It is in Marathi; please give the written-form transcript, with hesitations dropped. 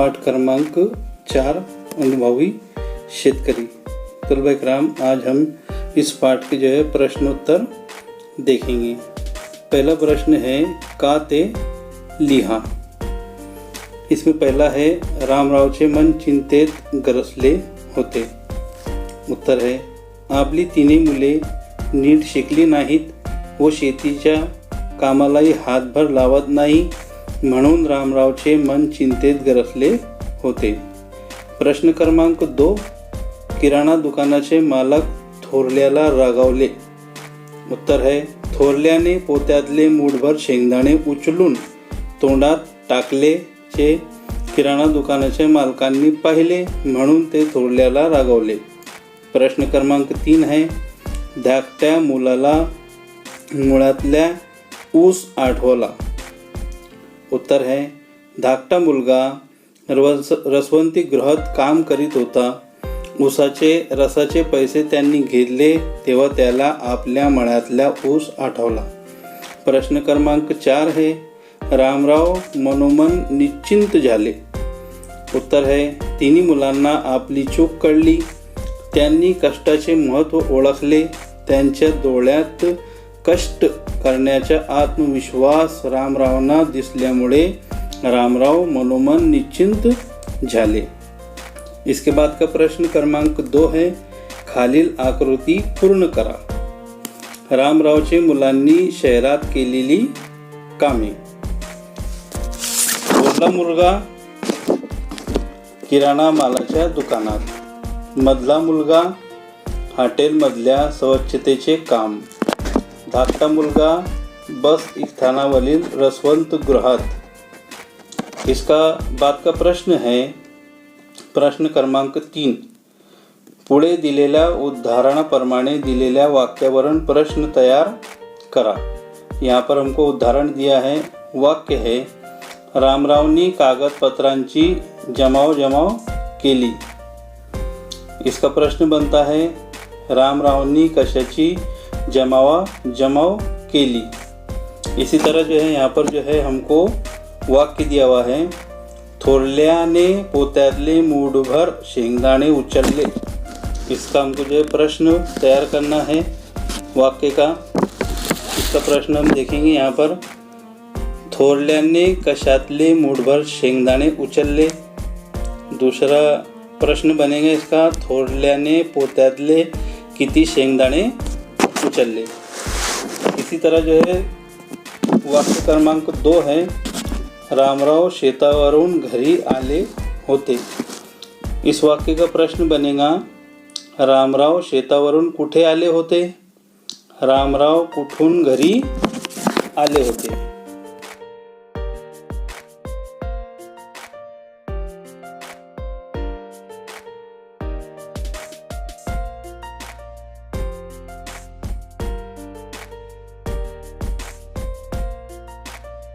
पाठ क्रमांक 4 अनुभवी शेतकरी। तलबा कराम, आज हम इस पाठ के प्रश्नोत्तर देखेंगे। पहला प्रश्न है का ते लिहा। इसमें पहला है रामरावचे मन चिंतेत गरसले होते। उत्तर है आपली तिन्ही मुले नीट शिकली नाहीत व शेतीच्या कामालाही हातभर लावत नाही म्हणून रामरावचे मन चिंतेत गरसले होते। प्रश्न क्रमांक 2, किराणा दुकानाचे मालक थोरल्याला रागावले। उत्तर है थोरल्याने पोत्यातले मूठभर शेंगदाणे उचलून तोंडात टाकले चे किराणा दुकानाच्या मालकांनी पाहिले म्हणून ते थोरल्याला रागावले। प्रश्न क्रमांक 3 है धाकट्या मुलाला मुळातल्या ऊस आठवला। उत्तर है धाकटा मुलगा रसवंती गृहात काम करीत होता। ऊसाचे रसाचे पैसे त्यांनी घेतले तेव्हा त्याला आपल्या मळ्यातल्या ऊस आठवला। प्रश्न क्रमांक 4 है रामराव मनोमन निश्चिंत झाले। उत्तर है तिन्ही मुलांना आपली चूक कळली, त्यांनी कष्टाचे महत्त्व ओळखले, त्यांच्या डोळ्यात कष्ट करण्याचा आत्मविश्वास रामरावना दिसल्यामुळे रामराव मनोमन निश्चिंत झाले। इसके बाद का प्रश्न क्रमांक 2 है खालील आकृती पूर्ण करा। रामरावचे मुलांनी शहरात केलेली कामे। थोरला मुलगा किराणा मालाच्या दुकानात, मधला मुलगा हॉटेलमधल्या स्वच्छतेचे काम, धाकटा मुलगा बस स्थानावरील रसवंत गृहात। इसका बाद का प्रश्न है प्रश्न क्रमांक 3, पुढे दिलेल्या उदाहरणाप्रमाणे दिलेल्या वाक्यावरून प्रश्न तैयार करा। यहाँ पर हमको उदाहरण दिया है। वाक्य है रामरावनी कागदपत्रांची जमाव केली। इसका प्रश्न बनता है रामरावनी कशाची जमाव केली। इसी तरह यहाँ पर हमको वाक्य दिया हुआ है थोरल्याने पोत्यातले मूठभर शेंगदाणे उचलले। इसका हमको प्रश्न तैयार करना है वाक्य का। इसका प्रश्न हम देखेंगे यहाँ पर थोरल्याने कशातले मूठभर शेंगदाणे उचलले। दूसरा प्रश्न बनेगा इसका थोरल्याने पोत्यातले किती शेंगदाणे उचलले। इसी तरह वाक्य क्रमांक 2 है रामराव शेतावरून घरी आले होते। इस वाक्य का प्रश्न बनेगा रामराव शेतावरून कुठे आले होते, रामराव कुठून घरी आले होते।